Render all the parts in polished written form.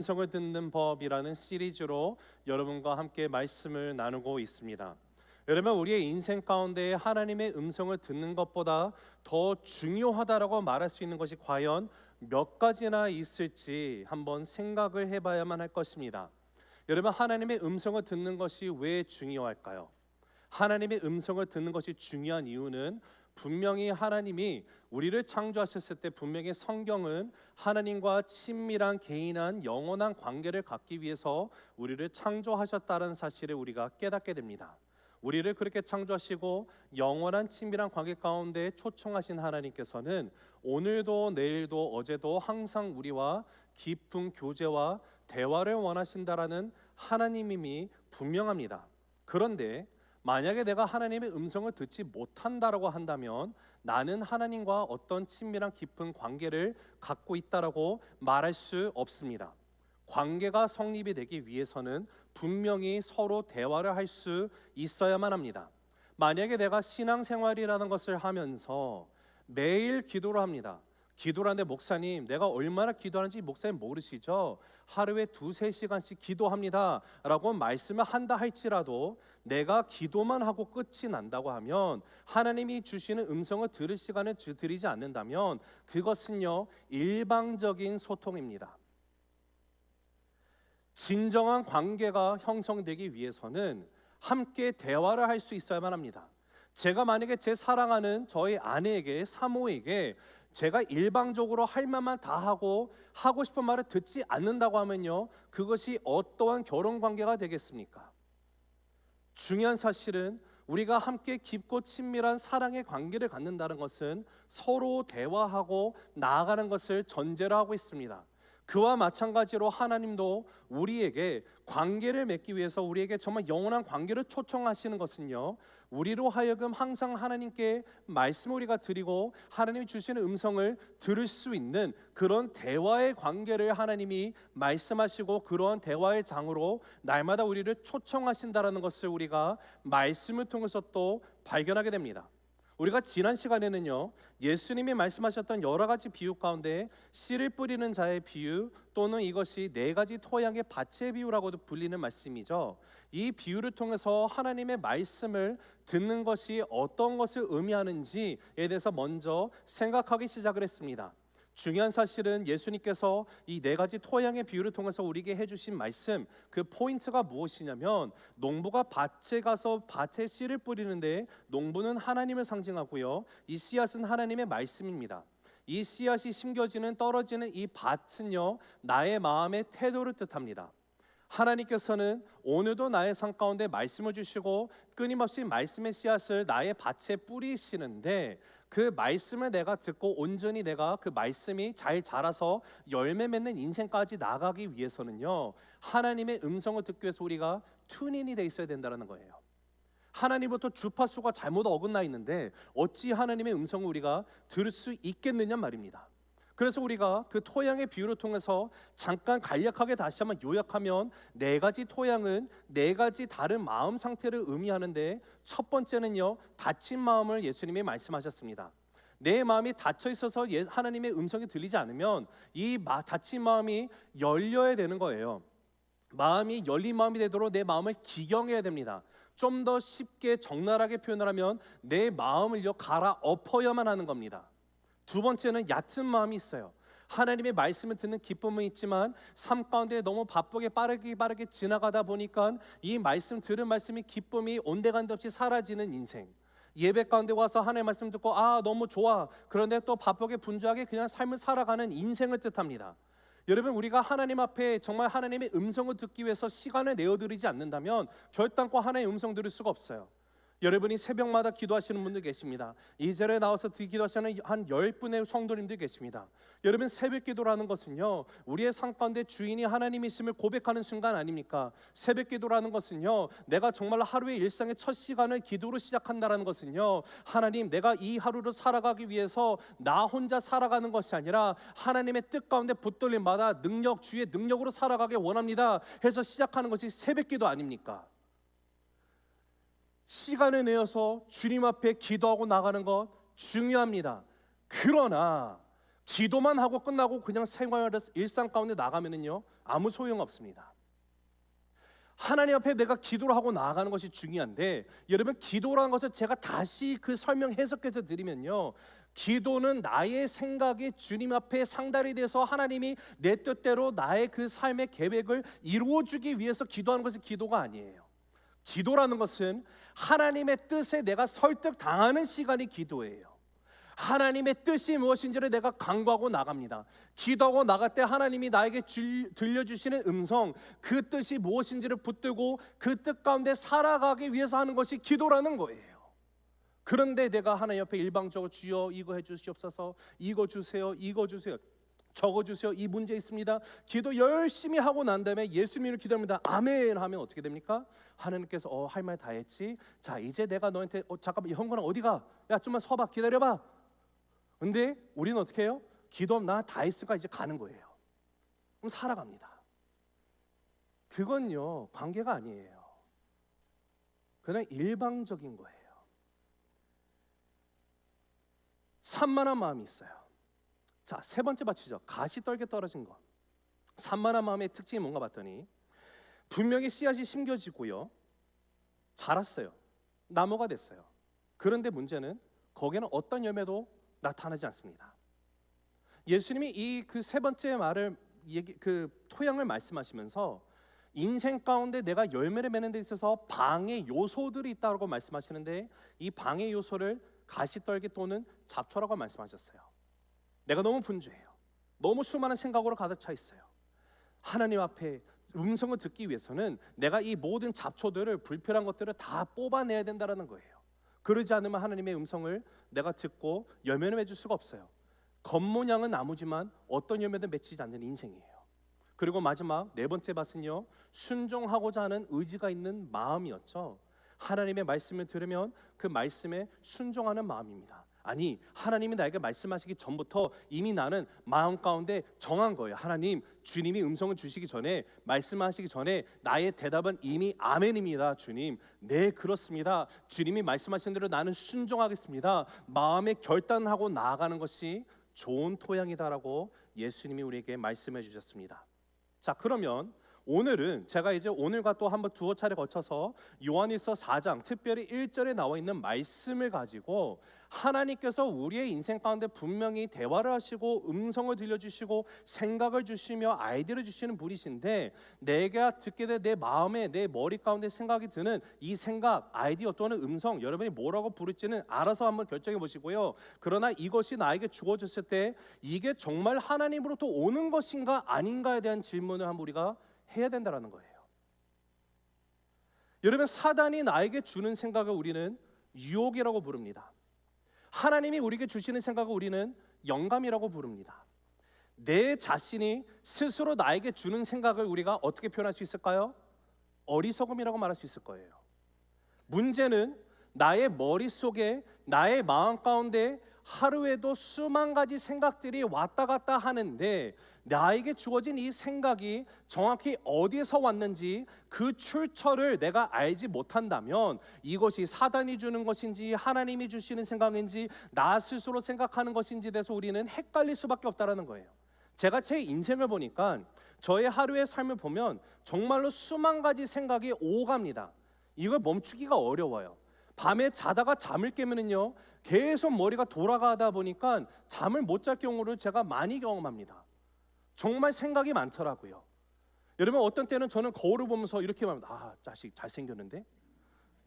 음성을 듣는 법이라는 시리즈로 여러분과 함께 말씀을 나누고 있습니다. 여러분, 우리의 인생 가운데 하나님의 음성을 듣는 것보다 더 중요하다라고 말할 수 있는 것이 과연 몇 가지나 있을지 한번 생각을 해봐야만 할 것입니다. 여러분, 하나님의 음성을 듣는 것이 왜 중요할까요? 하나님의 음성을 듣는 것이 중요한 이유는 분명히 하나님이 우리를 창조하셨을 때 분명히 성경은 하나님과 친밀한 개인한 영원한 관계를 갖기 위해서 우리를 창조하셨다는 사실을 우리가 깨닫게 됩니다. 우리를 그렇게 창조하시고 영원한 친밀한 관계 가운데 초청하신 하나님께서는 오늘도 내일도 어제도 항상 우리와 깊은 교제와 대화를 원하신다라는 하나님임이 분명합니다. 그런데 만약에 내가 하나님의 음성을 듣지 못한다라고 한다면 나는 하나님과 어떤 친밀한 깊은 관계를 갖고 있다라고 말할 수 없습니다. 관계가 성립이 되기 위해서는 분명히 서로 대화를 할 수 있어야만 합니다. 만약에 내가 신앙생활이라는 것을 하면서 매일 기도를 합니다. 기도를 하는데 목사님, 내가 얼마나 기도하는지 목사님 모르시죠? 하루에 2-3시간씩 기도합니다 라고 말씀을 한다 할지라도 내가 기도만 하고 끝이 난다고 하면, 하나님이 주시는 음성을 들을 시간을 드리지 않는다면 그것은요, 일방적인 소통입니다. 진정한 관계가 형성되기 위해서는 함께 대화를 할 수 있어야만 합니다. 제가 만약에 제 사랑하는 저희 아내에게, 사모에게 제가 일방적으로 할 말만 다 하고 싶은 말을 듣지 않는다고 하면요, 그것이 어떠한 결혼 관계가 되겠습니까? 중요한 사실은 우리가 함께 깊고 친밀한 사랑의 관계를 갖는다는 것은 서로 대화하고 나아가는 것을 전제로 하고 있습니다. 그와 마찬가지로 하나님도 우리에게 관계를 맺기 위해서 우리에게 정말 영원한 관계를 초청하시는 것은요, 우리로 하여금 항상 하나님께 말씀을 우리가 드리고 하나님이 주시는 음성을 들을 수 있는 그런 대화의 관계를 하나님이 말씀하시고 그러한 대화의 장으로 날마다 우리를 초청하신다라는 것을 우리가 말씀을 통해서 또 발견하게 됩니다. 우리가 지난 시간에는요, 예수님이 말씀하셨던 여러 가지 비유 가운데 씨를 뿌리는 자의 비유, 또는 이것이 4가지 토양의 밭의 비유라고도 불리는 말씀이죠. 이 비유를 통해서 하나님의 말씀을 듣는 것이 어떤 것을 의미하는지에 대해서 먼저 생각하기 시작을 했습니다. 중요한 사실은 예수님께서 이 4가지 토양의 비유를 통해서 우리에게 해주신 말씀, 그 포인트가 무엇이냐면, 농부가 밭에 가서 밭에 씨를 뿌리는데 농부는 하나님을 상징하고요, 이 씨앗은 하나님의 말씀입니다. 이 씨앗이 심겨지는, 떨어지는 이 밭은요, 나의 마음의 태도를 뜻합니다. 하나님께서는 오늘도 나의 삶 가운데 말씀을 주시고 끊임없이 말씀의 씨앗을 나의 밭에 뿌리시는데, 그 말씀을 내가 듣고 온전히 내가 그 말씀이 잘 자라서 열매 맺는 인생까지 나가기 위해서는요, 하나님의 음성을 듣기 위해서 우리가 튜닝이 돼 있어야 된다는 거예요. 하나님부터 주파수가 잘못 어긋나 있는데 어찌 하나님의 음성을 우리가 들을 수 있겠느냐 말입니다. 그래서 우리가 그 토양의 비유를 통해서 잠깐 간략하게 다시 한번 요약하면, 4가지 토양은 4가지 다른 마음 상태를 의미하는데, 첫 번째는요, 닫힌 마음을 예수님이 말씀하셨습니다. 내 마음이 닫혀 있어서 하나님의 음성이 들리지 않으면 이 닫힌 마음이 열려야 되는 거예요. 마음이 열린 마음이 되도록 내 마음을 기경해야 됩니다. 좀 더 쉽게 적나라하게 표현을 하면 내 마음을요, 갈아엎어야만 하는 겁니다. 두 번째는 얕은 마음이 있어요. 하나님의 말씀을 듣는 기쁨은 있지만 삶 가운데 너무 바쁘게 빠르게 지나가다 보니까 이 말씀, 들은 말씀이 기쁨이 온데간데 없이 사라지는 인생. 예배 가운데 와서 하나님의 말씀 듣고 너무 좋아, 그런데 또 바쁘게 분주하게 그냥 삶을 살아가는 인생을 뜻합니다. 여러분, 우리가 하나님 앞에 정말 하나님의 음성을 듣기 위해서 시간을 내어드리지 않는다면 결단코 하나님의 음성 들을 수가 없어요. 여러분이 새벽마다 기도하시는 분들 계십니다. 이 자리에 나와서 기도하시는 한 10분의 성도님들 계십니다. 여러분, 새벽 기도라는 것은요, 우리의 삶 가운데 주인이 하나님이심을 고백하는 순간 아닙니까? 새벽 기도라는 것은요, 내가 정말 하루의 일상의 첫 시간을 기도로 시작한다는 것은요, 하나님, 내가 이 하루를 살아가기 위해서 나 혼자 살아가는 것이 아니라 하나님의 뜻 가운데 붙들림마다 주의 능력으로 살아가길 원합니다 해서 시작하는 것이 새벽 기도 아닙니까? 시간을 내어서 주님 앞에 기도하고 나가는 것 중요합니다. 그러나 기도만 하고 끝나고 그냥 생활에서 일상 가운데 나가면은요 아무 소용 없습니다. 하나님 앞에 내가 기도를 하고 나아가는 것이 중요한데, 여러분 기도라는 것을 제가 다시 그 설명 해석해서 드리면요, 기도는 나의 생각이 주님 앞에 상달이 돼서 하나님이 내 뜻대로 나의 그 삶의 계획을 이루어주기 위해서 기도하는 것이 기도가 아니에요. 기도라는 것은 하나님의 뜻에 내가 설득당하는 시간이 기도예요. 하나님의 뜻이 무엇인지를 내가 간구하고 나갑니다. 기도하고 나갈 때 하나님이 나에게 들려주시는 음성, 그 뜻이 무엇인지를 붙들고 그 뜻 가운데 살아가기 위해서 하는 것이 기도라는 거예요. 그런데 내가 하나님 옆에 일방적으로 주여 이거 해주시옵소서, 이거 주세요, 이거 주세요, 저거 주세요, 이 문제 있습니다, 기도 열심히 하고 난 다음에 예수 믿으며 기도합니다, 아멘 하면 어떻게 됩니까? 하나님께서 할 말 다 했지, 자 이제 내가 너한테 잠깐만 형건아 어디가? 야 좀만 서봐, 기다려봐. 근데 우리는 어떻게 해요? 기도하면 나 다 했으니까 이제 가는 거예요. 그럼 살아갑니다. 그건요 관계가 아니에요. 그냥 일방적인 거예요. 산만한 마음이 있어요. 자, 세 번째 받치죠. 가시 떨게 떨어진 것. 산만한 마음의 특징이 뭔가 봤더니 분명히 씨앗이 심겨지고요, 자랐어요. 나무가 됐어요. 그런데 문제는 거기에는 어떤 열매도 나타나지 않습니다. 예수님이 이 그 세 번째 말을 그 토양을 말씀하시면서 인생 가운데 내가 열매를 맺는 데 있어서 방해 요소들이 있다고 말씀하시는데, 이 방해 요소를 가시떨기 또는 잡초라고 말씀하셨어요. 내가 너무 분주해요. 너무 수많은 생각으로 가득 차 있어요. 하나님 앞에 음성을 듣기 위해서는 내가 이 모든 잡초들을, 불필요한 것들을 다 뽑아내야 된다는 거예요. 그러지 않으면 하나님의 음성을 내가 듣고 열매를 맺을 수가 없어요. 겉모양은 나무지만 어떤 열매도 맺히지 않는 인생이에요. 그리고 마지막 네 번째 밭은요, 순종하고자 하는 의지가 있는 마음이었죠. 하나님의 말씀을 들으면 그 말씀에 순종하는 마음입니다. 아니, 하나님이 나에게 말씀하시기 전부터 이미 나는 마음 가운데 정한 거예요. 하나님, 주님이 음성을 주시기 전에, 말씀하시기 전에 나의 대답은 이미 아멘입니다. 주님, 네 그렇습니다. 주님이 말씀하신 대로 나는 순종하겠습니다. 마음에 결단하고 나아가는 것이 좋은 토양이다라고 예수님이 우리에게 말씀해 주셨습니다. 자, 그러면 오늘은 제가 이제 오늘과 또 한번 두어 차례 거쳐서 요한일서 4장 특별히 1절에 나와 있는 말씀을 가지고 하나님께서 우리의 인생 가운데 분명히 대화를 하시고 음성을 들려주시고 생각을 주시며 아이디어를 주시는 분이신데, 내가 듣게 된 내 마음에, 내 머리 가운데 생각이 드는 이 생각, 아이디어 또는 음성, 여러분이 뭐라고 부를지는 알아서 한번 결정해 보시고요. 그러나 이것이 나에게 주어졌을 때 이게 정말 하나님으로부터 오는 것인가 아닌가에 대한 질문을 한번 우리가 해야 된다는 거예요. 여러분, 사단이 나에게 주는 생각을 우리는 유혹이라고 부릅니다. 하나님이 우리에게 주시는 생각을 우리는 영감이라고 부릅니다. 내 자신이 스스로 나에게 주는 생각을 우리가 어떻게 표현할 수 있을까요? 어리석음이라고 말할 수 있을 거예요. 문제는 나의 머릿속에, 나의 마음 가운데 하루에도 수만 가지 생각들이 왔다 갔다 하는데, 나에게 주어진 이 생각이 정확히 어디에서 왔는지 그 출처를 내가 알지 못한다면 이것이 사단이 주는 것인지 하나님이 주시는 생각인지 나 스스로 생각하는 것인지에 대해서 우리는 헷갈릴 수밖에 없다는 거예요. 제가 제 인생을 보니까 저의 하루의 삶을 보면 정말로 수만 가지 생각이 오갑니다. 이걸 멈추기가 어려워요. 밤에 자다가 잠을 깨면은요, 계속 머리가 돌아가다 보니까 잠을 못 잘 경우를 제가 많이 경험합니다. 정말 생각이 많더라고요. 여러분, 어떤 때는 저는 거울을 보면서 이렇게 말합니다. 아, 자식 잘생겼는데?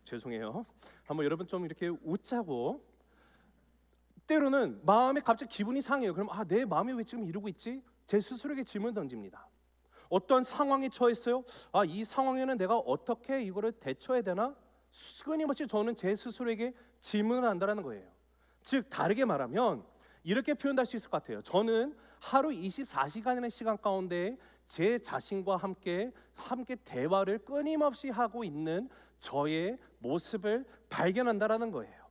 죄송해요. 한번 여러분 좀 이렇게 웃자고. 때로는 마음에 갑자기 기분이 상해요. 그럼 내 마음이 왜 지금 이러고 있지? 제 스스로에게 질문을 던집니다. 어떤 상황에 처했어요. 이 상황에는 내가 어떻게 이거를 대처해야 되나? 끊임없이 저는 제 스스로에게 질문을 한다는 거예요. 즉 다르게 말하면 이렇게 표현할 수 있을 것 같아요. 저는 하루 24시간의 시간 가운데 제 자신과 함께 대화를 끊임없이 하고 있는 저의 모습을 발견한다라는 거예요.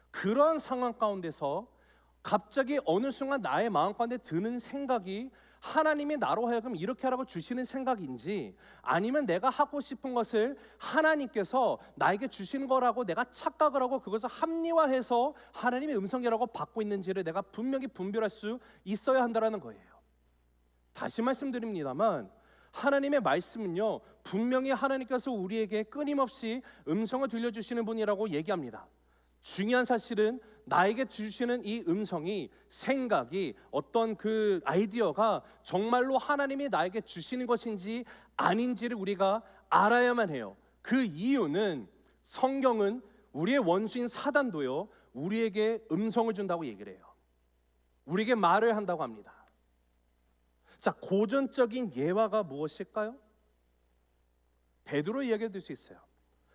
그러한 상황 가운데서 갑자기 어느 순간 나의 마음 가운데 드는 생각이 하나님이 나로 하여금 이렇게 하라고 주시는 생각인지, 아니면 내가 하고 싶은 것을 하나님께서 나에게 주신 거라고 내가 착각을 하고 그것을 합리화해서 하나님의 음성이라고 받고 있는지를 내가 분명히 분별할 수 있어야 한다는 거예요. 다시 말씀드립니다만, 하나님의 말씀은요, 분명히 하나님께서 우리에게 끊임없이 음성을 들려주시는 분이라고 얘기합니다. 중요한 사실은 나에게 주시는 이 음성이, 생각이, 어떤 그 아이디어가 정말로 하나님이 나에게 주시는 것인지 아닌지를 우리가 알아야만 해요. 그 이유는 성경은 우리의 원수인 사단도요, 우리에게 음성을 준다고 얘기를 해요. 우리에게 말을 한다고 합니다. 자, 고전적인 예화가 무엇일까요? 베드로 이야기를 들 수 있어요.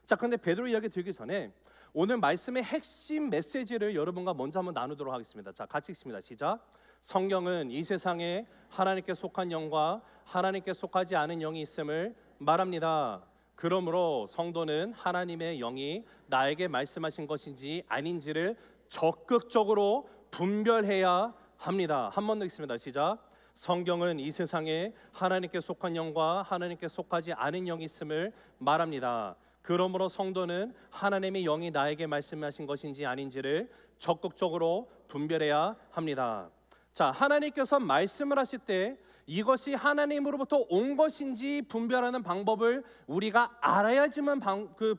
자, 그런데 베드로 이야기 들기 전에 오늘 말씀의 핵심 메시지를 여러분과 먼저 한번 나누도록 하겠습니다. 자, 같이 읽습니다. 시작. 성경은 이 세상에 하나님께 속한 영과 하나님께 속하지 않은 영이 있음을 말합니다. 그러므로 성도는 하나님의 영이 나에게 말씀하신 것인지 아닌지를 적극적으로 분별해야 합니다. 한 번 더 읽습니다. 시작. 성경은 이 세상에 하나님께 속한 영과 하나님께 속하지 않은 영이 있음을 말합니다. 그러므로 성도는 하나님의 영이 나에게 말씀하신 것인지 아닌지를 적극적으로 분별해야 합니다. 자, 하나님께서 말씀을 하실 때 이것이 하나님으로부터 온 것인지 분별하는 방법을 우리가 알아야지만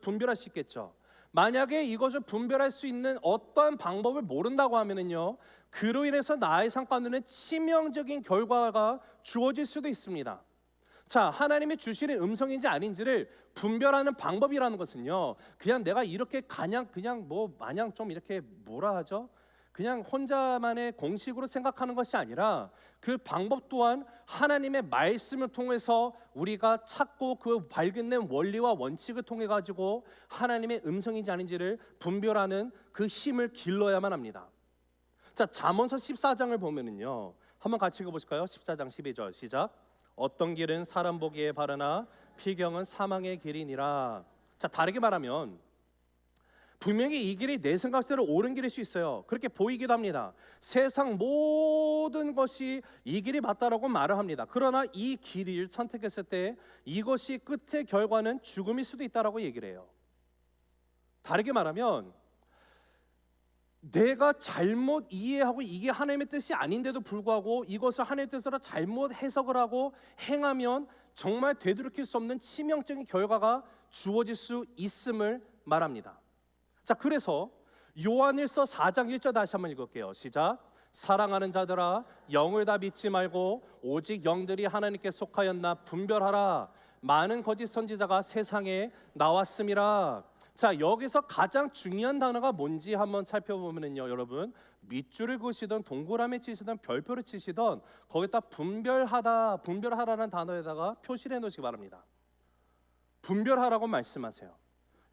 분별할 수 있겠죠. 만약에 이것을 분별할 수 있는 어떠한 방법을 모른다고 하면은요, 그로 인해서 나의 삶 가운데는 치명적인 결과가 주어질 수도 있습니다. 자, 하나님이 주시는 음성인지 아닌지를 분별하는 방법이라는 것은요, 그냥 내가 이렇게 그냥 뭐 마냥 좀 이렇게 뭐라 하죠? 그냥 혼자만의 공식으로 생각하는 것이 아니라 그 방법 또한 하나님의 말씀을 통해서 우리가 찾고 그 발견된 원리와 원칙을 통해 가지고 하나님의 음성인지 아닌지를 분별하는 그 힘을 길러야만 합니다. 자, 잠언서 14장을 보면은요, 한번 같이 읽어보실까요? 14장 12절 시작. 어떤 길은 사람 보기에 바르나 피경은 사망의 길이니라. 자, 다르게 말하면 분명히 이 길이 내 생각대로 옳은 길일 수 있어요. 그렇게 보이기도 합니다. 세상 모든 것이 이 길이 맞다라고 말을 합니다. 그러나 이 길을 선택했을 때 이것이 끝의 결과는 죽음일 수도 있다라고 얘기를 해요. 다르게 말하면 내가 잘못 이해하고 이게 하나님의 뜻이 아닌데도 불구하고 이것을 하나님의 뜻으로 잘못 해석을 하고 행하면 정말 되돌이킬 수 없는 치명적인 결과가 주어질 수 있음을 말합니다. 자, 그래서 요한일서 4장 1절 다시 한번 읽을게요. 시작. 사랑하는 자들아, 영을 다 믿지 말고 오직 영들이 하나님께 속하였나 분별하라. 많은 거짓 선지자가 세상에 나왔음이라. 자, 여기서 가장 중요한 단어가 뭔지 한번 살펴보면요, 여러분, 밑줄을 그으시던 동그라미 치시던 별표를 치시던 거기다 분별하라는 단어에다가 표시를 해놓으시기 바랍니다. 분별하라고 말씀하세요.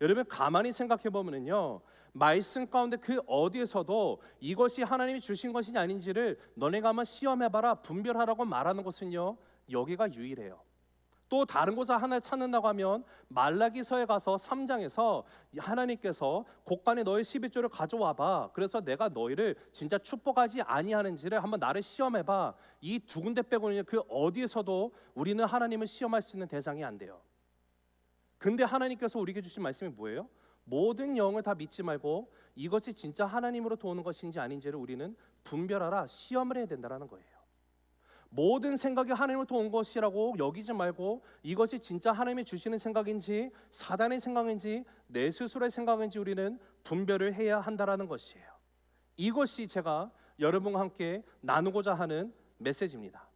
여러분, 가만히 생각해 보면요, 말씀 가운데 그 어디에서도 이것이 하나님이 주신 것이냐 아닌지를 너네가 한번 시험해봐라, 분별하라고 말하는 것은요, 여기가 유일해요. 또 다른 곳을 하나 찾는다고 하면 말라기서에 가서 3장에서 하나님께서 곳간에 너의 11조를 가져와봐, 그래서 내가 너희를 진짜 축복하지 아니하는지를 한번 나를 시험해봐. 이 두 군데 빼고는 그 어디에서도 우리는 하나님을 시험할 수 있는 대상이 안 돼요. 근데 하나님께서 우리에게 주신 말씀이 뭐예요? 모든 영을 다 믿지 말고 이것이 진짜 하나님으로부터 오는 것인지 아닌지를 우리는 분별하라, 시험을 해야 된다는 거예요. 모든 생각이 하나님으로부터 온 것이라고 여기지 말고 이것이 진짜 하나님이 주시는 생각인지 사단의 생각인지 내 스스로의 생각인지 우리는 분별을 해야 한다는 것이에요. 이것이 제가 여러분과 함께 나누고자 하는 메시지입니다.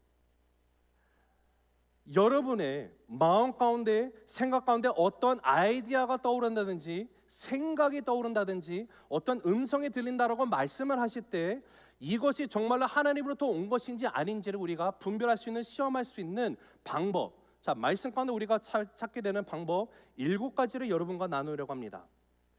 여러분의 마음 가운데, 생각 가운데 어떤 아이디어가 떠오른다든지 생각이 떠오른다든지 어떤 음성이 들린다라고 말씀을 하실 때 이것이 정말로 하나님으로부터 온 것인지 아닌지를 우리가 분별할 수 있는, 시험할 수 있는 방법, 자, 말씀 가운데 우리가 찾게 되는 방법 7가지를 여러분과 나누려고 합니다.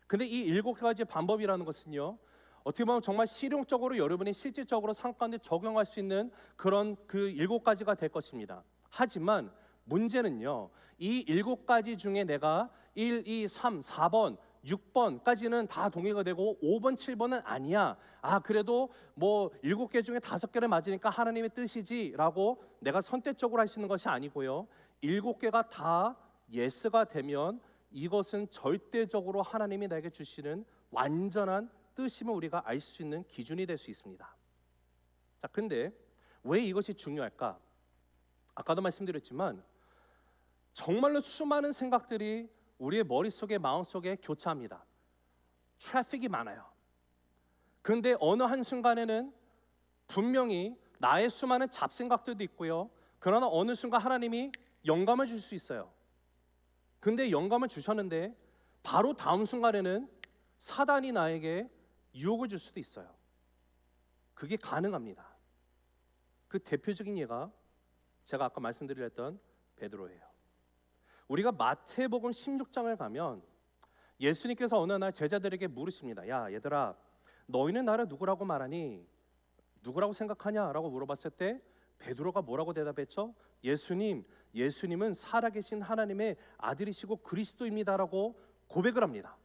근데 이 7가지 방법이라는 것은요, 어떻게 보면 정말 실용적으로 여러분이 실질적으로 삶 가운데 적용할 수 있는 그런 그 7가지가 될 것입니다. 하지만 문제는요, 이 7가지 중에 내가 1, 2, 3, 4번 6번까지는 다 동의가 되고 5번, 7번은 아니야. 그래도 뭐 7개 중에 5개를 맞으니까 하나님의 뜻이지라고 내가 선택적으로 할 수 있는 것이 아니고요. 7개가 다 예스가 되면 이것은 절대적으로 하나님이 나에게 주시는 완전한 뜻임을 우리가 알 수 있는 기준이 될 수 있습니다. 자, 근데 왜 이것이 중요할까? 아까도 말씀드렸지만 정말로 수많은 생각들이 우리의 머릿속에 마음속에 교차합니다. 트래픽이 많아요. 그런데 어느 한순간에는 분명히 나의 수많은 잡생각들도 있고요. 그러나 어느 순간 하나님이 영감을 줄 수 있어요. 근데 영감을 주셨는데 바로 다음 순간에는 사단이 나에게 유혹을 줄 수도 있어요. 그게 가능합니다. 그 대표적인 예가 제가 아까 말씀드렸던 베드로예요. 우리가 마태복음 16장을 가면 예수님께서 어느 날 제자들에게 물으십니다. 야, 얘들아, 너희는 나를 누구라고 말하니? 누구라고 생각하냐? 라고 물어봤을 때 베드로가 뭐라고 대답했죠? 예수님은 살아계신 하나님의 아들이시고 그리스도입니다라고 고백을 합니다.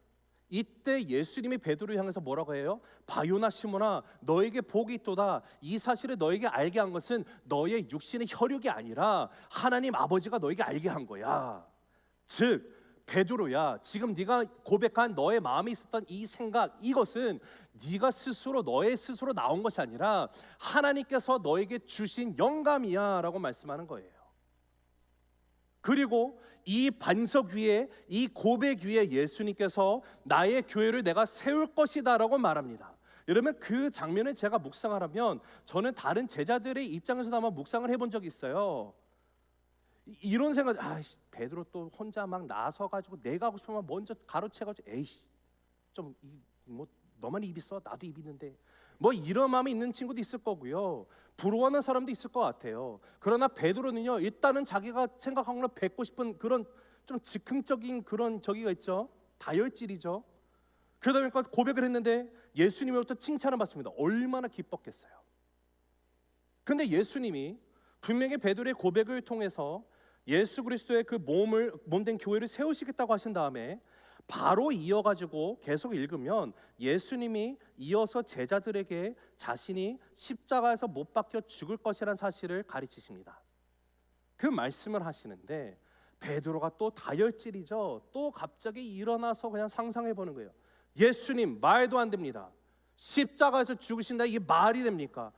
이때 예수님이 베드로를 향해서 뭐라고 해요? 바요나 시몬아, 너에게 복이 있도다. 이 사실을 너에게 알게 한 것은 너의 육신의 혈육이 아니라 하나님 아버지가 너에게 알게 한 거야. 즉 베드로야, 지금 네가 고백한 너의 마음에 있었던 이 생각, 이것은 네가 스스로 너의 스스로 나온 것이 아니라 하나님께서 너에게 주신 영감이야 라고 말씀하는 거예요. 그리고 이 반석 위에, 이 고백 위에 예수님께서 나의 교회를 내가 세울 것이다 라고 말합니다. 여러분, 그 장면을 제가 묵상을 하면 저는 다른 제자들의 입장에서도 한번 묵상을 해본 적이 있어요. 이런 생각, 베드로 또 혼자 막 나서가지고 내가 하고 싶으면 먼저 가로채가지고 에이씨 좀 뭐 너만 입 있어? 나도 입 있는데 뭐 이런 마음이 있는 친구도 있을 거고요. 부러워하는 사람도 있을 것 같아요. 그러나 베드로는요, 일단은 자기가 생각한 걸로 뵙고 싶은 그런 좀 즉흥적인 그런 저기가 있죠. 다혈질이죠. 그러다 보니까 고백을 했는데 예수님으로부터 칭찬을 받습니다. 얼마나 기뻤겠어요. 근데 예수님이 분명히 베드로의 고백을 통해서 예수 그리스도의 그 몸된 교회를 세우시겠다고 하신 다음에 바로 이어가지고 계속 읽으면 예수님이 이어서 제자들에게 자신이 십자가에서 못 박혀 죽을 것이라는 사실을 가르치십니다. 그 말씀을 하시는데 베드로가 또 다혈질이죠. 또 갑자기 일어나서 그냥 상상해 보는 거예요. 예수님, 말도 안 됩니다. 십자가에서 죽으신다, 이게 말이 됩니까?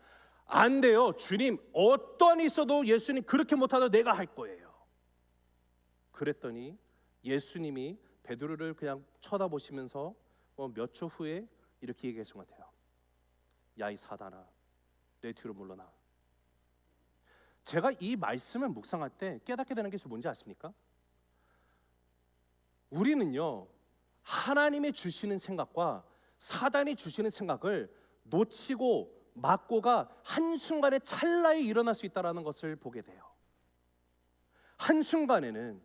안 돼요. 주님, 어떠한 있어도 예수님 그렇게 못하도 내가 할 거예요. 그랬더니 예수님이 베드로를 그냥 쳐다보시면서 몇 초 후에 이렇게 얘기하신 것 같아요. 야, 이 사단아, 내 뒤로 물러나. 제가 이 말씀을 묵상할 때 깨닫게 되는 게 뭔지 아십니까? 우리는요, 하나님이 주시는 생각과 사단이 주시는 생각을 놓치고 맞고가 한순간에 찰나에 일어날 수 있다는 것을 보게 돼요. 한순간에는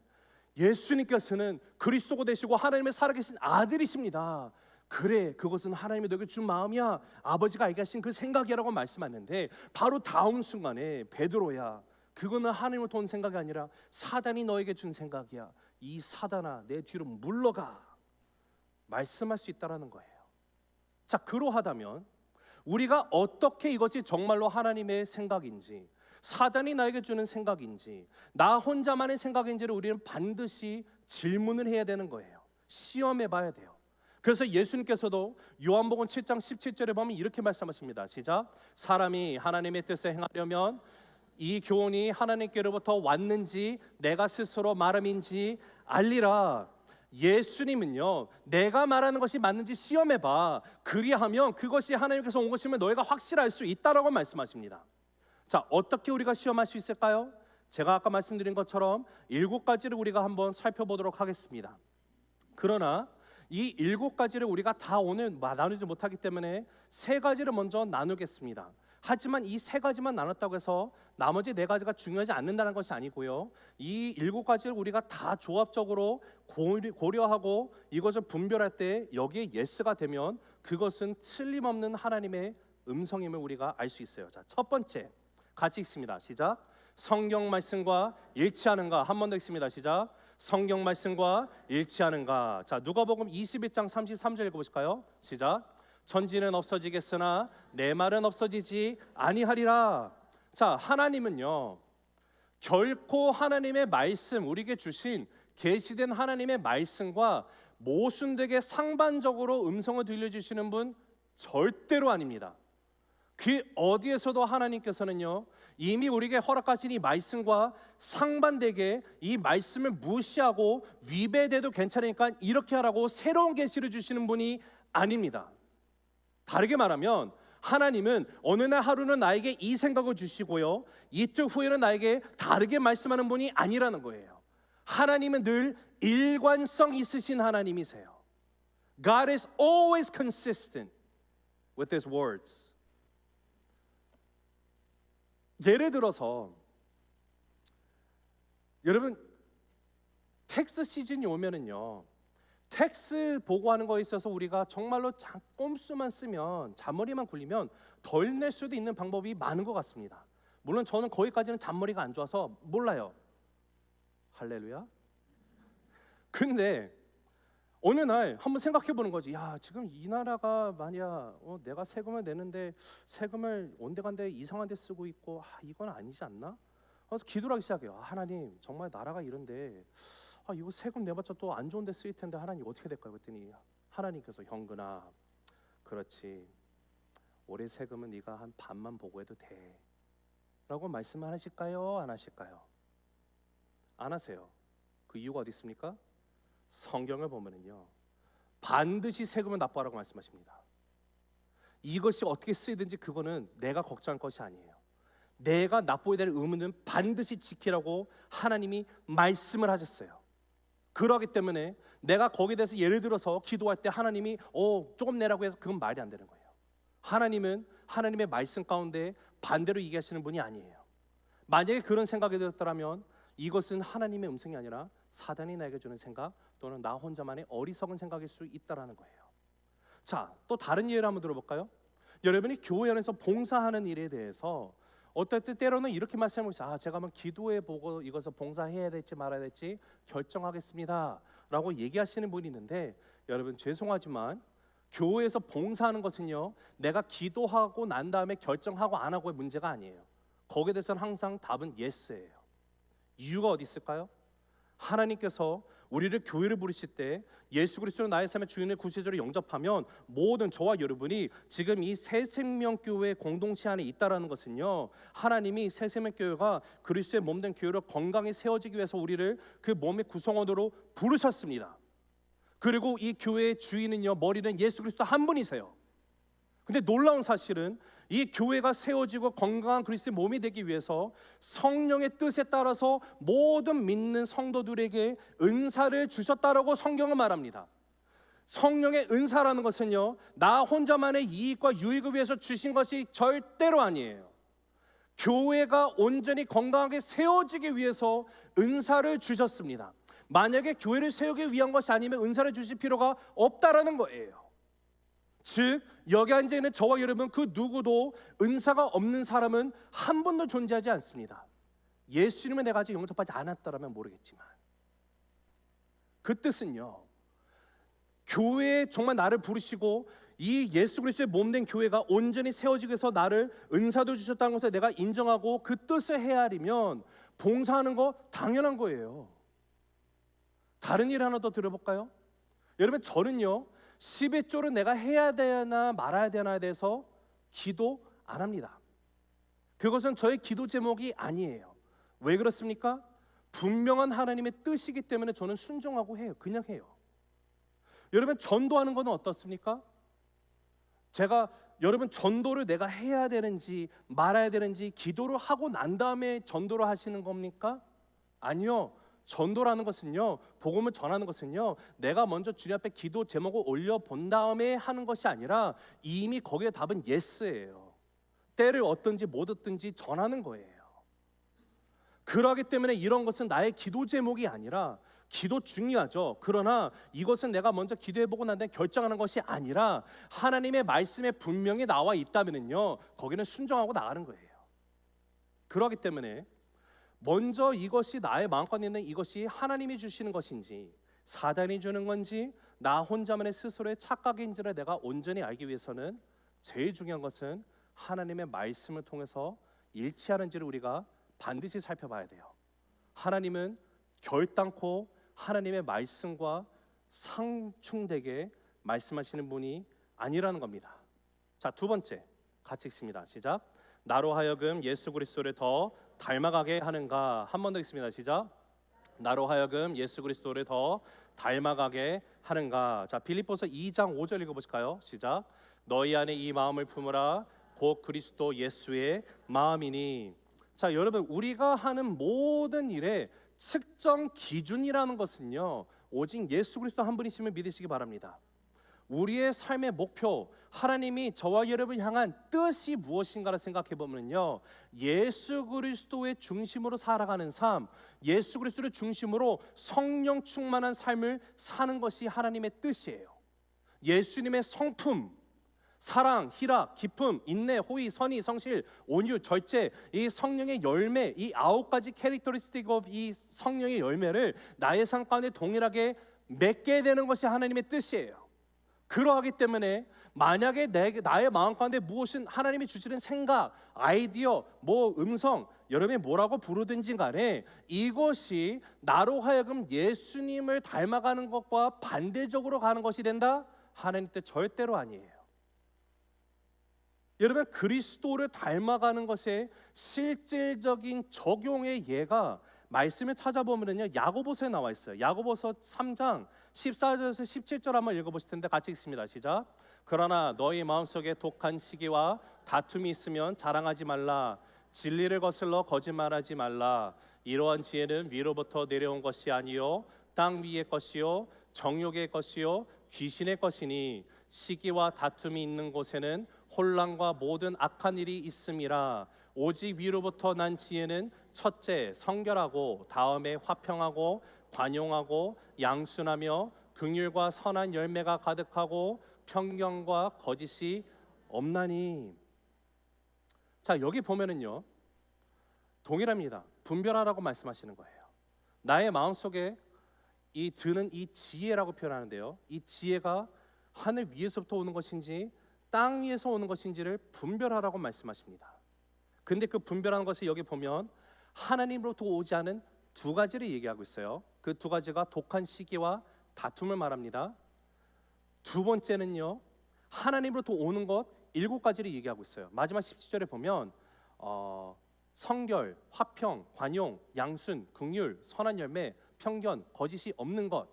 예수님께서는 그리스도가 되시고 하나님의 살아계신 아들이십니다. 그래, 그것은 하나님이 너에게 준 마음이야, 아버지가 알게 하신 그 생각이라고 말씀하는데 바로 다음 순간에 베드로야, 그거는 하나님을 돈 생각이 아니라 사단이 너에게 준 생각이야. 이 사단아, 내 뒤로 물러가 말씀할 수 있다는 거예요. 자, 그러하다면 우리가 어떻게 이것이 정말로 하나님의 생각인지, 사단이 나에게 주는 생각인지, 나 혼자만의 생각인지를 우리는 반드시 질문을 해야 되는 거예요. 시험해 봐야 돼요. 그래서 예수님께서도 요한복음 7장 17절에 보면 이렇게 말씀하십니다. 시작. 사람이 하나님의 뜻을 행하려면 이 교훈이 하나님께로부터 왔는지 내가 스스로 말함인지 알리라. 예수님은요, 내가 말하는 것이 맞는지 시험해봐. 그리하면 그것이 하나님께서 온 것이면 너희가 확실할 수 있다라고 말씀하십니다. 자, 어떻게 우리가 시험할 수 있을까요? 제가 아까 말씀드린 것처럼 7가지를 우리가 한번 살펴보도록 하겠습니다. 그러나 이 7가지를 우리가 다 오늘 나누지 못하기 때문에 3가지를 먼저 나누겠습니다. 하지만 이 3가지만 나눴다고 해서 나머지 4가지가 중요하지 않는다는 것이 아니고요, 이 7가지를 우리가 다 조합적으로 고려하고 이것을 분별할 때 여기에 예스가 되면 그것은 틀림없는 하나님의 음성임을 우리가 알 수 있어요. 자, 첫 번째 같이 읽습니다. 시작. 성경 말씀과 일치하는가? 한 번 더 읽습니다. 시작. 성경 말씀과 일치하는가? 자, 누가복음 21장 33절 읽어보실까요? 시작. 천지는 없어지겠으나 내 말은 없어지지 아니하리라. 자, 하나님은요 결코 하나님의 말씀, 우리에게 주신 계시된 하나님의 말씀과 모순되게 상반적으로 음성을 들려주시는 분 절대로 아닙니다. 그 어디에서도 하나님께서는요 이미 우리에게 허락하신 이 말씀과 상반되게 이 말씀을 무시하고 위배돼도 괜찮으니까 이렇게 하라고 새로운 계시를 주시는 분이 아닙니다. 다르게 말하면 하나님은 어느 날 하루는 나에게 이 생각을 주시고요 이틀 후에는 나에게 다르게 말씀하는 분이 아니라는 거예요. 하나님은 늘 일관성 있으신 하나님이세요. God is always consistent with His words. 예를 들어서 여러분 텍스 시즌이 오면은요 텍스 보고하는 거에 있어서 우리가 정말로 꼼수만 쓰면 잔머리만 굴리면 덜 낼 수도 있는 방법이 많은 것 같습니다. 물론 저는 거기까지는 잔머리가 안 좋아서 몰라요. 할렐루야. 근데 어느 날 한번 생각해 보는 거지. 야, 지금 이 나라가 만약 내가 세금을 내는데 세금을 온데간데 이상한 데 쓰고 있고 이건 아니지 않나? 그래서 기도를 하기 시작해요. 하나님 정말 나라가 이런데 이거 세금 내봤자 또 안 좋은 데 쓰일 텐데 하나님 어떻게 될까요? 그랬더니 하나님께서 형근아 그렇지 올해 세금은 네가 한 반만 보고해도 돼 라고 말씀하실까요? 안 하실까요? 안 하세요. 그 이유가 어디 있습니까? 성경을 보면은요 반드시 세금을 납부하라고 말씀하십니다. 이것이 어떻게 쓰이든지 그거는 내가 걱정할 것이 아니에요. 내가 납부해야 될 의무는 반드시 지키라고 하나님이 말씀을 하셨어요. 그러기 때문에 내가 거기에 대해서 예를 들어서 기도할 때 하나님이 조금 내라고 해서 그건 말이 안 되는 거예요. 하나님은 하나님의 말씀 가운데 반대로 얘기하시는 분이 아니에요. 만약에 그런 생각이 들었다면 이것은 하나님의 음성이 아니라 사단이 나에게 주는 생각 또는 나 혼자만의 어리석은 생각일 수 있다라는 거예요. 자, 또 다른 예를 한번 들어볼까요? 여러분이 교회 안에서 봉사하는 일에 대해서 어떨 때 때로는 이렇게 말씀하시죠. 제가 한번 기도해 보고 이것을 봉사해야 될지 말아야 될지 결정하겠습니다 라고 얘기하시는 분이 있는데 여러분 죄송하지만 교회에서 봉사하는 것은요 내가 기도하고 난 다음에 결정하고 안 하고의 문제가 아니에요. 거기에 대해서는 항상 답은 예스예요. 이유가 어디 있을까요? 하나님께서 우리를 교회를 부르실 때 예수 그리스도를 나의 삶의 주인의 구세주로 영접하면 모든 저와 여러분이 지금 이 새생명교회 공동체 안에 있다라는 것은요 하나님이 새생명교회가 그리스도의 몸된 교회로 건강히 세워지기 위해서 우리를 그 몸의 구성원으로 부르셨습니다. 그리고 이 교회의 주인은요 머리는 예수 그리스도 한 분이세요. 근데 놀라운 사실은 이 교회가 세워지고 건강한 그리스도의 몸이 되기 위해서 성령의 뜻에 따라서 모든 믿는 성도들에게 은사를 주셨다라고 성경은 말합니다. 성령의 은사라는 것은요 나 혼자만의 이익과 유익을 위해서 주신 것이 절대로 아니에요. 교회가 온전히 건강하게 세워지기 위해서 은사를 주셨습니다. 만약에 교회를 세우기 위한 것이 아니면 은사를 주실 필요가 없다라는 거예요. 즉 여기 앉아 있는 저와 여러분 그 누구도 은사가 없는 사람은 한 분도 존재하지 않습니다. 예수님을 내가 아직 영접하지 않았다라면 모르겠지만 그 뜻은요 교회에 정말 나를 부르시고 이 예수 그리스도의 몸된 교회가 온전히 세워지기 위해서 나를 은사도 주셨다는 것을 내가 인정하고 그 뜻을 헤아리면 봉사하는 거 당연한 거예요. 다른 일 하나 더 들어볼까요? 여러분 저는요 11조를 내가 해야 되나 말아야 되나에 대해서 기도 안 합니다. 그것은 저의 기도 제목이 아니에요. 왜 그렇습니까? 분명한 하나님의 뜻이기 때문에 저는 순종하고 해요. 그냥 해요. 여러분 전도하는 것은 어떻습니까? 제가 여러분 전도를 내가 해야 되는지 말아야 되는지 기도를 하고 난 다음에 전도를 하시는 겁니까? 아니요. 전도라는 것은요 복음을 전하는 것은요 내가 먼저 주님 앞에 기도 제목을 올려본 다음에 하는 것이 아니라 이미 거기에 답은 예스예요. 때를 얻든지 못 얻든지 전하는 거예요. 그러기 때문에 이런 것은 나의 기도 제목이 아니라 기도 중요하죠. 그러나 이것은 내가 먼저 기도해보고 난 다음에 결정하는 것이 아니라 하나님의 말씀에 분명히 나와 있다면요 거기는 순종하고 나가는 거예요. 그러기 때문에 먼저 이것이 나의 마음껏 있는 이것이 하나님이 주시는 것인지 사단이 주는 건지 나 혼자만의 스스로의 착각인지를 내가 온전히 알기 위해서는 제일 중요한 것은 하나님의 말씀을 통해서 일치하는지를 우리가 반드시 살펴봐야 돼요. 하나님은 결단코 하나님의 말씀과 상충되게 말씀하시는 분이 아니라는 겁니다. 자, 두 번째 같이 읽습니다. 시작. 나로 하여금 예수 그리스도를 더 닮아가게 하는가. 한 번 더 읽습니다. 시작. 나로 하여금 예수 그리스도를 더 닮아가게 하는가. 자, 빌립보서 2장 5절 읽어보실까요? 시작. 너희 안에 이 마음을 품으라. 곧 그리스도 예수의 마음이니. 자, 여러분, 우리가 하는 모든 일에 측정 기준이라는 것은요, 오직 예수 그리스도 한 분이심을 믿으시기 바랍니다. 우리의 삶의 목표, 하나님이 저와 여러분을 향한 뜻이 무엇인가를 생각해 보면요, 예수 그리스도의 중심으로 살아가는 삶, 예수 그리스도를 중심으로 성령 충만한 삶을 사는 것이 하나님의 뜻이에요. 예수님의 성품, 사랑, 희락, 기쁨, 인내, 호의, 선의, 성실, 온유, 절제, 이 성령의 열매, 이 9가지 캐릭터리스틱 오브 이 성령의 열매를 나의 삶 가운데 동일하게 맺게 되는 것이 하나님의 뜻이에요. 그러하기 때문에 만약에 나의 마음 가운데 무엇은 하나님이 주시는 생각, 아이디어, 음성, 여러분이 뭐라고 부르든지 간에 이것이 나로 하여금 예수님을 닮아가는 것과 반대적으로 가는 것이 된다? 하나님 뜻 절대로 아니에요. 여러분, 그리스도를 닮아가는 것의 실질적인 적용의 예가 말씀을 찾아보면요, 야고보서에 나와 있어요. 야고보서 3장 14절에서 17절 한번 읽어보실 텐데 같이 읽습니다. 시작. 그러나 너희 마음속에 독한 시기와 다툼이 있으면 자랑하지 말라. 진리를 거슬러 거짓말하지 말라. 이러한 지혜는 위로부터 내려온 것이 아니요 땅 위의 것이요 정욕의 것이요 귀신의 것이니 시기와 다툼이 있는 곳에는 혼란과 모든 악한 일이 있음이라. 오직 위로부터 난 지혜는 첫째 성결하고 다음에 화평하고 관용하고 양순하며 긍휼과 선한 열매가 가득하고 편견과 거짓이 없나니. 자, 여기 보면은요, 동일합니다. 분별하라고 말씀하시는 거예요. 나의 마음속에 드는 이 지혜라고 표현하는데요, 이 지혜가 하늘 위에서부터 오는 것인지 땅 위에서 오는 것인지를 분별하라고 말씀하십니다. 근데 그 분별하는 것을 여기 보면 하나님으로부터 오지 않은 두 가지를 얘기하고 있어요. 그 두 가지가 독한 시기와 다툼을 말합니다. 두 번째는요, 하나님으로부터 오는 것 7가지를 얘기하고 있어요. 마지막 17절에 보면 성결, 화평, 관용, 양순, 긍휼, 선한 열매, 편견, 거짓이 없는 것,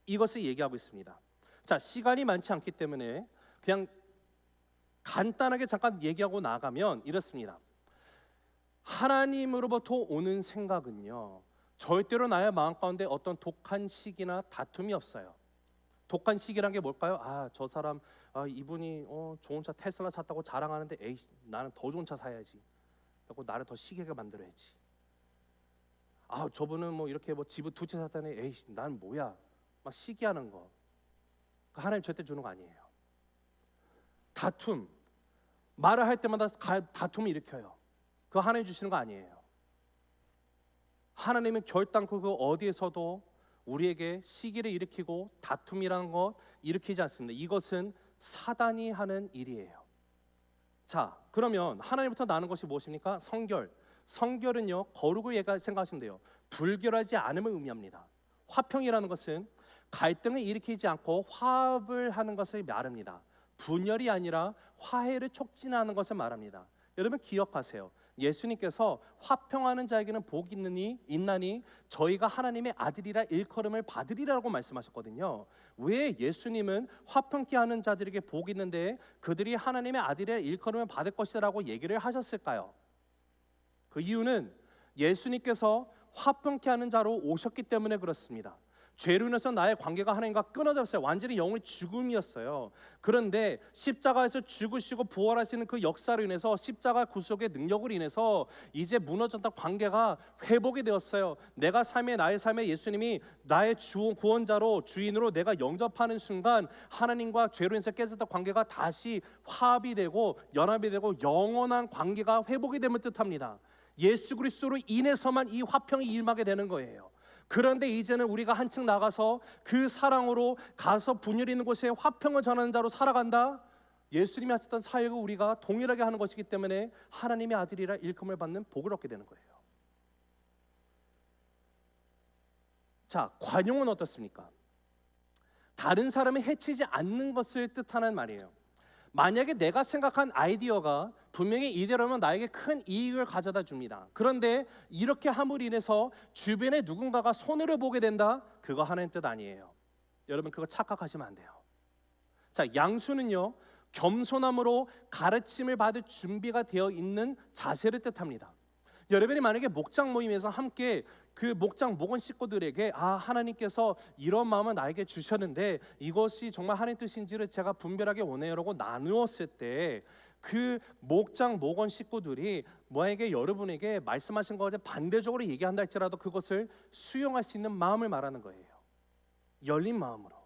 이것을 얘기하고 있습니다. 자, 시간이 많지 않기 때문에 그냥 간단하게 잠깐 얘기하고 나가면 이렇습니다. 하나님으로부터 오는 생각은요, 절대로 나의 마음 가운데 어떤 독한 시기나 다툼이 없어요. 독한 시기란 게 뭘까요? 저 사람 이분이 좋은 차 테슬라 샀다고 자랑하는데 에이, 나는 더 좋은 차 사야지. 그리고 나를 더 시기하게 만들어야지. 저분은 이렇게 집을 2채 샀다니 에이, 난 뭐야? 막 시기하는 거. 하나님 절대 주는 거 아니에요. 다툼, 말을 할 때마다 다툼을 일으켜요. 그거 하나님 주시는 거 아니에요. 하나님은 결단코 그 어디에서도 우리에게 시기를 일으키고 다툼이라는 것 일으키지 않습니다. 이것은 사단이 하는 일이에요. 자, 그러면 하나님부터 나는 것이 무엇입니까? 성결. 성결은요, 거룩을 생각하시면 돼요. 불결하지 않음을 의미합니다. 화평이라는 것은 갈등을 일으키지 않고 화합을 하는 것을 말합니다. 분열이 아니라 화해를 촉진하는 것을 말합니다. 여러분 기억하세요. 예수님께서 화평하는 자에게는 복이 있나니 저희가 하나님의 아들이라 일컬음을 받으리라고 말씀하셨거든요. 왜 예수님은 화평케 하는 자들에게 복이 있는데 그들이 하나님의 아들이라 일컬음을 받을 것이라고 얘기를 하셨을까요? 그 이유는 예수님께서 화평케 하는 자로 오셨기 때문에 그렇습니다. 죄로 인해서 나의 관계가 하나님과 끊어졌어요. 완전히 영혼의 죽음이었어요. 그런데 십자가에서 죽으시고 부활하시는 그 역사로 인해서 십자가 구속의 능력으로 인해서 이제 무너졌던 관계가 회복이 되었어요. 나의 삶에 예수님이 나의 구원자로 주인으로 내가 영접하는 순간 하나님과 죄로 인해서 깨졌던 관계가 다시 화합이 되고 연합이 되고 영원한 관계가 회복이 됨을 뜻합니다. 예수 그리스도로 인해서만 이 화평이 임하게 되는 거예요. 그런데 이제는 우리가 한층 나가서 그 사랑으로 가서 분열이 있는 곳에 화평을 전하는 자로 살아간다. 예수님이 하셨던 사역을 우리가 동일하게 하는 것이기 때문에 하나님의 아들이라 일컬음을 받는 복을 얻게 되는 거예요. 자, 관용은 어떻습니까? 다른 사람을 해치지 않는 것을 뜻하는 말이에요. 만약에 내가 생각한 아이디어가 분명히 이대로면 나에게 큰 이익을 가져다 줍니다. 그런데 이렇게 함으로 인해서 주변에 누군가가 손해를 보게 된다? 그거 하나님 뜻 아니에요. 여러분 그거 착각하시면 안 돼요. 자, 양수는요, 겸손함으로 가르침을 받을 준비가 되어 있는 자세를 뜻합니다. 여러분이 만약에 목장 모임에서 함께 그 목장 목원 식구들에게 하나님께서 이런 마음을 나에게 주셨는데 이것이 정말 하나님 뜻인지를 제가 분별하게 원해요라고 나누었을 때 그 목장 목원 식구들이 뭐에게 여러분에게 말씀하신 것에 반대적으로 얘기한다 할지라도 그것을 수용할 수 있는 마음을 말하는 거예요. 열린 마음으로.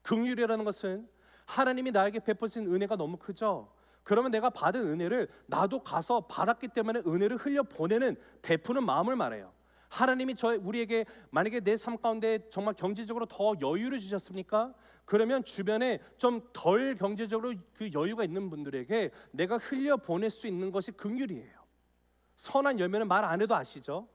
긍휼이라는 것은 하나님이 나에게 베푸신 은혜가 너무 크죠. 그러면 내가 받은 은혜를 나도 가서 받았기 때문에 은혜를 흘려 보내는 베푸는 마음을 말해요. 하나님이 우리에게 만약에 내 삶 가운데 정말 경제적으로 더 여유를 주셨습니까? 그러면 주변에 좀 덜 경제적으로 그 여유가 있는 분들에게 내가 흘려 보낼 수 있는 것이 긍휼이에요. 선한 열매는 말 안 해도 아시죠?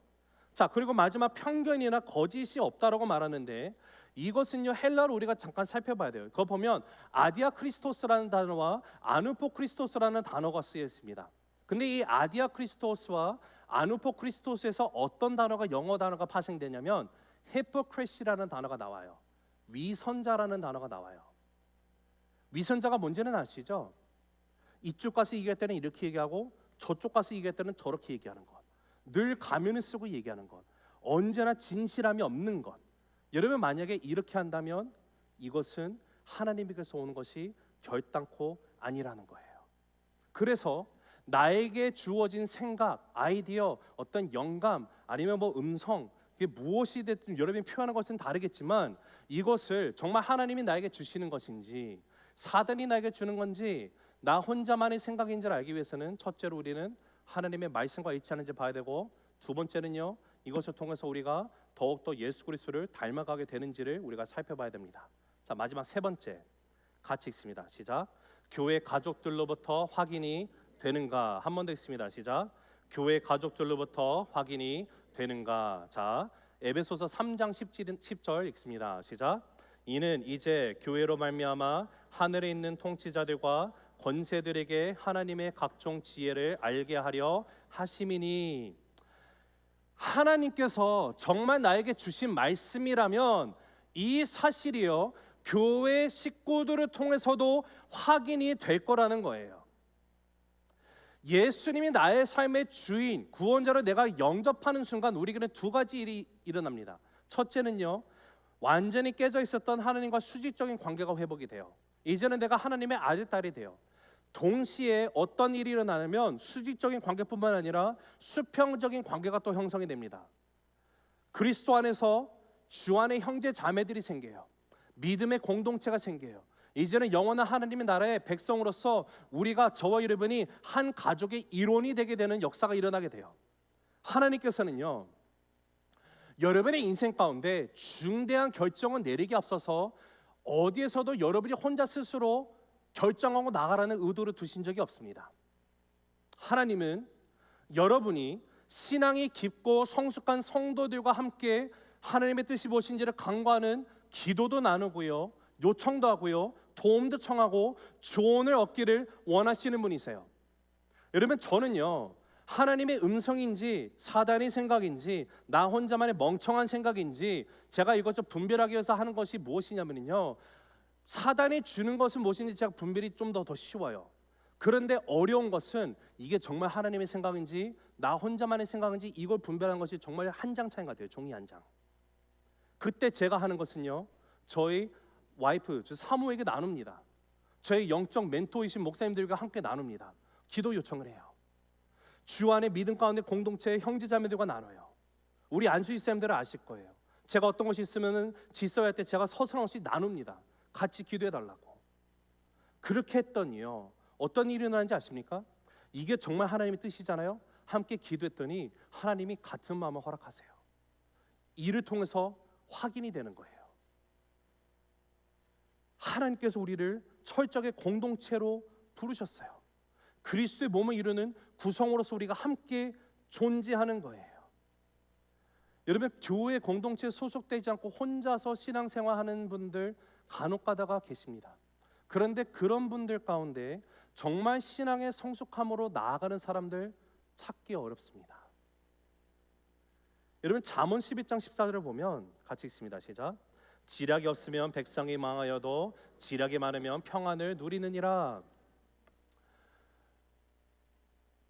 자, 그리고 마지막 편견이나 거짓이 없다라고 말하는데 이것은요 헬라로 우리가 잠깐 살펴봐야 돼요. 그거 보면 아디아 크리스토스라는 단어와 아누포 크리스토스라는 단어가 쓰여 있습니다. 근데 이 아디아 크리스토스와 아누포 크리스토스에서 어떤 단어가 영어 단어가 파생되냐면 히포크리시라는 단어가 나와요. 위선자라는 단어가 나와요. 위선자가 뭔지는 아시죠? 이쪽 가서 얘기할 때는 이렇게 얘기하고 저쪽 가서 얘기할 때는 저렇게 얘기하는 것. 늘 가면을 쓰고 얘기하는 것. 언제나 진실함이 없는 것. 여러분 만약에 이렇게 한다면 이것은 하나님께서 오는 것이 결단코 아니라는 거예요. 그래서 나에게 주어진 생각, 아이디어, 어떤 영감 아니면 뭐 음성 이게 무엇이 됐든 여러분이 표현하는 것은 다르겠지만 이것을 정말 하나님이 나에게 주시는 것인지 사단이 나에게 주는 건지 나 혼자만의 생각인지를 알기 위해서는 첫째로 우리는 하나님의 말씀과 일치하는지 봐야 되고 두 번째는요 이것을 통해서 우리가 더욱더 예수 그리스도를 닮아가게 되는지를 우리가 살펴봐야 됩니다. 자, 마지막 세 번째 같이 읽습니다. 시작. 교회 가족들로부터 확인이 되는가? 한 번 더 읽습니다. 시작. 교회 가족들로부터 확인이 되는가? 자, 에베소서 3장 10절 읽습니다. 시작. 이는 이제 교회로 말미암아 하늘에 있는 통치자들과 권세들에게 하나님의 각종 지혜를 알게 하려 하심이니. 하나님께서 정말 나에게 주신 말씀이라면 이 사실이요 교회 식구들을 통해서도 확인이 될 거라는 거예요. 예수님이 나의 삶의 주인, 구원자로 내가 영접하는 순간 우리에게는 두 가지 일이 일어납니다. 첫째는요, 완전히 깨져 있었던 하나님과 수직적인 관계가 회복이 돼요. 이제는 내가 하나님의 아들, 딸이 돼요. 동시에 어떤 일이 일어나냐면 수직적인 관계뿐만 아니라 수평적인 관계가 또 형성이 됩니다. 그리스도 안에서 주 안에 형제 자매들이 생겨요. 믿음의 공동체가 생겨요. 이제는 영원한 하나님의 나라의 백성으로서 우리가 저와 여러분이 한 가족의 일원이 되게 되는 역사가 일어나게 돼요. 하나님께서는요 여러분의 인생 가운데 중대한 결정을 내리기 앞서서 어디에서도 여러분이 혼자 스스로 결정하고 나가라는 의도를 두신 적이 없습니다. 하나님은 여러분이 신앙이 깊고 성숙한 성도들과 함께 하나님의 뜻이 무엇인지를 간구하는 기도도 나누고요, 요청도 하고요, 도움도 청하고 조언을 얻기를 원하시는 분이세요. 여러분 저는요 하나님의 음성인지 사단의 생각인지 나 혼자만의 멍청한 생각인지 제가 이것을 분별하기 위해서 하는 것이 무엇이냐면요, 사단이 주는 것은 무엇인지 제가 분별이 좀 더 쉬워요. 그런데 어려운 것은 이게 정말 하나님의 생각인지 나 혼자만의 생각인지 이걸 분별하는 것이 정말 한 장 차이인 것 같아요. 종이 한 장. 그때 제가 하는 것은요 저희 와이프, 저 사모에게 나눕니다. 저희 영적 멘토이신 목사님들과 함께 나눕니다. 기도 요청을 해요. 주 안에 믿음 가운데 공동체의 형제자매들과 나눠요. 우리 안수희 쌤들은 아실 거예요. 제가 어떤 것이 있으면은 질서야 할 때 제가 서슴없이 나눕니다. 같이 기도해 달라고. 그렇게 했더니요 어떤 일이 일어나는지 아십니까? 이게 정말 하나님의 뜻이잖아요. 함께 기도했더니 하나님이 같은 마음을 허락하세요. 이를 통해서 확인이 되는 거예요. 하나님께서 우리를 철저하게 공동체로 부르셨어요. 그리스도의 몸을 이루는 구성으로서 우리가 함께 존재하는 거예요. 여러분, 교회 공동체에 소속되지 않고 혼자서 신앙생활하는 분들 간혹 가다가 계십니다. 그런데 그런 분들 가운데 정말 신앙의 성숙함으로 나아가는 사람들 찾기 어렵습니다. 여러분, 잠언 11장 14절을 보면 같이 읽습니다. 시작. 지략이 없으면 백성이 망하여도 지략이 많으면 평안을 누리느니라.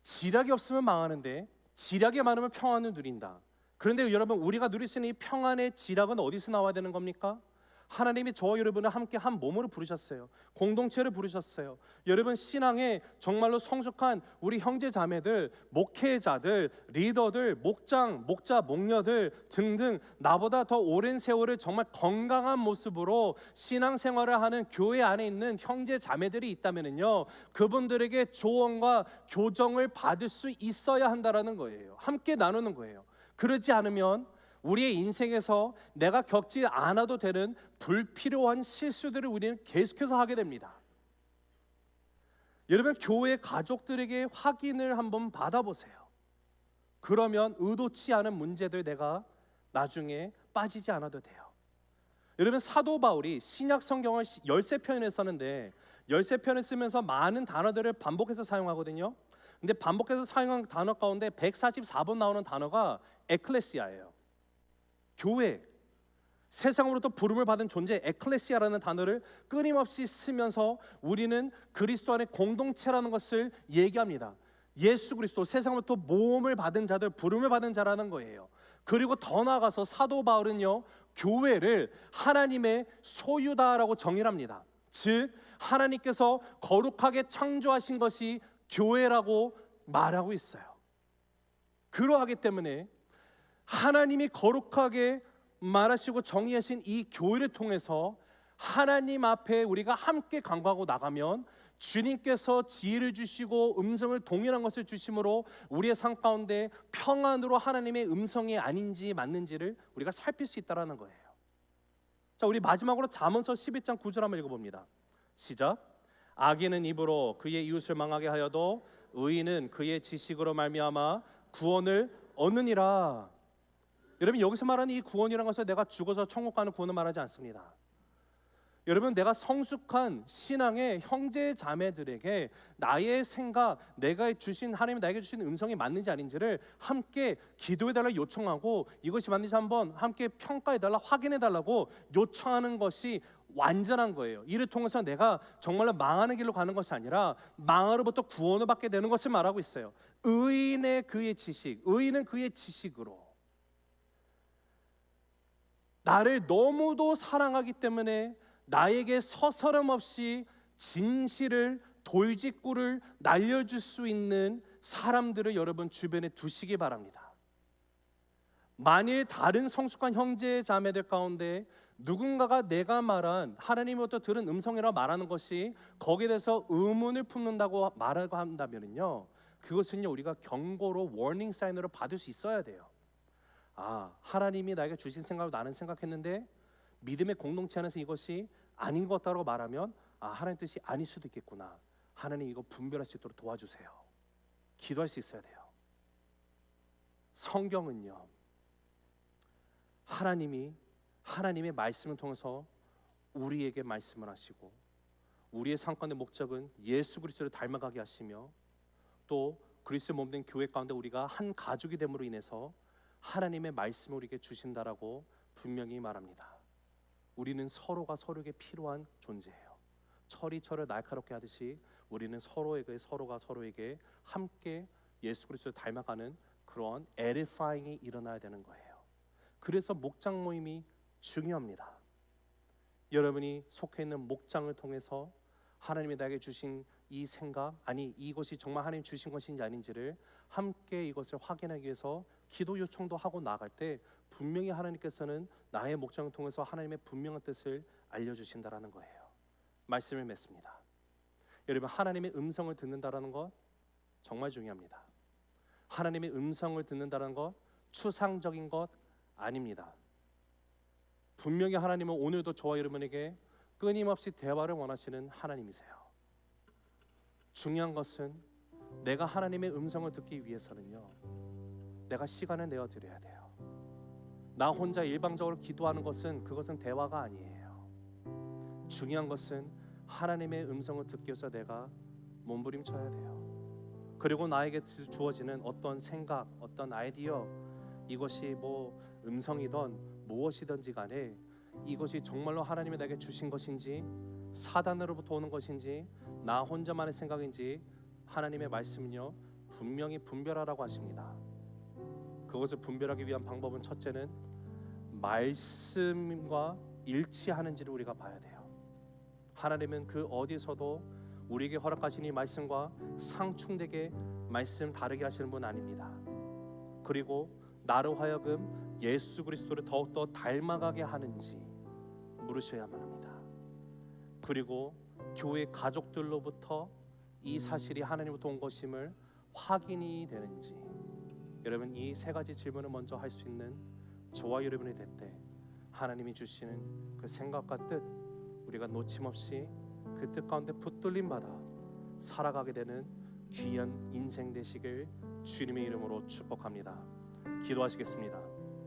지략이 없으면 망하는데 지략이 많으면 평안을 누린다. 그런데 여러분, 우리가 누릴 수 있는 이 평안의 지략은 어디서 나와야 되는 겁니까? 하나님이 저와 여러분을 함께 한 몸으로 부르셨어요. 공동체를 부르셨어요. 여러분, 신앙에 정말로 성숙한 우리 형제 자매들, 목회자들, 리더들, 목장, 목자, 목녀들 등등 나보다 더 오랜 세월을 정말 건강한 모습으로 신앙생활을 하는 교회 안에 있는 형제 자매들이 있다면요, 그분들에게 조언과 교정을 받을 수 있어야 한다라는 거예요. 함께 나누는 거예요. 그러지 않으면 우리의 인생에서 내가 겪지 않아도 되는 불필요한 실수들을 우리는 계속해서 하게 됩니다. 여러분, 교회 가족들에게 확인을 한번 받아보세요. 그러면 의도치 않은 문제들 내가 나중에 빠지지 않아도 돼요. 여러분, 사도 바울이 신약 성경을 13편을 썼는데 13편을 쓰면서 많은 단어들을 반복해서 사용하거든요. 근데 반복해서 사용한 단어 가운데 144번 나오는 단어가 에클레시아예요. 교회, 세상으로부터 부름을 받은 존재 에클레시아라는 단어를 끊임없이 쓰면서 우리는 그리스도 안의 공동체라는 것을 얘기합니다. 예수 그리스도, 세상으로부터 모험을 받은 자들, 부름을 받은 자라는 거예요. 그리고 더 나아가서 사도 바울은요, 교회를 하나님의 소유다라고 정의를 합니다. 즉 하나님께서 거룩하게 창조하신 것이 교회라고 말하고 있어요. 그러하기 때문에 하나님이 거룩하게 말하시고 정의하신 이 교회를 통해서 하나님 앞에 우리가 함께 간구하고 나가면 주님께서 지혜를 주시고 음성을 동일한 것을 주심으로 우리의 삶 가운데 평안으로 하나님의 음성이 아닌지 맞는지를 우리가 살필 수 있다는 거예요. 자, 우리 마지막으로 잠언서 11장 9절 한번 읽어봅니다. 시작. 악인은 입으로 그의 이웃을 망하게 하여도 의인은 그의 지식으로 말미암아 구원을 얻느니라. 여러분, 여기서 말하는 이 구원이라는 것은 내가 죽어서 천국 가는 구원을 말하지 않습니다. 여러분, 내가 성숙한 신앙의 형제 자매들에게 나의 생각, 내가 주신 하나님이 나에게 주신 음성이 맞는지 아닌지를 함께 기도해달라 요청하고 이것이 맞는지 한번 함께 평가해달라, 확인해달라고 요청하는 것이 완전한 거예요. 이를 통해서 내가 정말로 망하는 길로 가는 것이 아니라 망하로부터 구원을 받게 되는 것을 말하고 있어요. 의인의 그의 지식, 의인은 그의 지식으로. 나를 너무도 사랑하기 때문에 나에게 서스럼 없이 진실을, 돌직구를 날려줄 수 있는 사람들을 여러분 주변에 두시기 바랍니다. 만일 다른 성숙한 형제 자매들 가운데 누군가가 내가 말한 하나님으로부터 들은 음성이라고 말하는 것이 거기에 대해서 의문을 품는다고 말하고 한다면요, 그것은요 우리가 경고로 워닝 사인으로 받을 수 있어야 돼요. 아, 하나님이 나에게 주신 생각을 나는 생각했는데 믿음의 공동체 안에서 이것이 아닌 것 같다고 말하면 아, 하나님 뜻이 아닐 수도 있겠구나. 하나님 이거 분별할 수 있도록 도와주세요. 기도할 수 있어야 돼요. 성경은요, 하나님의 말씀을 통해서 우리에게 말씀을 하시고 우리의 상관의 목적은 예수 그리스도를 닮아가게 하시며 또 그리스도의 몸된 교회 가운데 우리가 한 가족이 됨으로 인해서 하나님의 말씀을 우리에게 주신다라고 분명히 말합니다. 우리는 서로가 서로에게 필요한 존재예요. 철이 철을 날카롭게 하듯이 우리는 서로가 서로에게 함께 예수 그리스도를 닮아가는 그런 에디파잉이 일어나야 되는 거예요. 그래서 목장 모임이 중요합니다. 여러분이 속해 있는 목장을 통해서 하나님이 나에게 주신 이 생각, 아니 이것이 정말 하나님 주신 것인지 아닌지를 함께 이것을 확인하기 위해서 기도 요청도 하고 나갈 때 분명히 하나님께서는 나의 목장을 통해서 하나님의 분명한 뜻을 알려주신다라는 거예요. 말씀을 맺습니다. 여러분, 하나님의 음성을 듣는다라는 것 정말 중요합니다. 하나님의 음성을 듣는다는 것 추상적인 것 아닙니다. 분명히 하나님은 오늘도 저와 여러분에게 끊임없이 대화를 원하시는 하나님이세요. 중요한 것은 내가 하나님의 음성을 듣기 위해서는요, 내가 시간을 내어 드려야 돼요. 나 혼자 일방적으로 기도하는 것은 그것은 대화가 아니에요. 중요한 것은 하나님의 음성을 듣기 위해서 내가 몸부림쳐야 돼요. 그리고 나에게 주어지는 어떤 생각, 어떤 아이디어, 이것이 뭐 음성이든 무엇이든지 간에 이것이 정말로 하나님이 나에게 주신 것인지 사단으로부터 오는 것인지 나 혼자만의 생각인지 하나님의 말씀은요 분명히 분별하라고 하십니다. 그것을 분별하기 위한 방법은 첫째는 말씀과 일치하는지를 우리가 봐야 돼요. 하나님은 그 어디서도 우리에게 허락하신 이 말씀과 상충되게 말씀 다르게 하시는 분 아닙니다. 그리고 나로 하여금 예수 그리스도를 더욱더 닮아가게 하는지 물으셔야만 합니다. 그리고 교회 가족들로부터 이 사실이 하나님으로부터 온 것임을 확인이 되는지, 여러분 이 세 가지 질문을 먼저 할 수 있는 저와 여러분이 될 때 하나님이 주시는 그 생각과 뜻, 우리가 놓침없이 그 뜻 가운데 붙들림 받아 살아가게 되는 귀한 인생 되시길 주님의 이름으로 축복합니다. 기도하시겠습니다.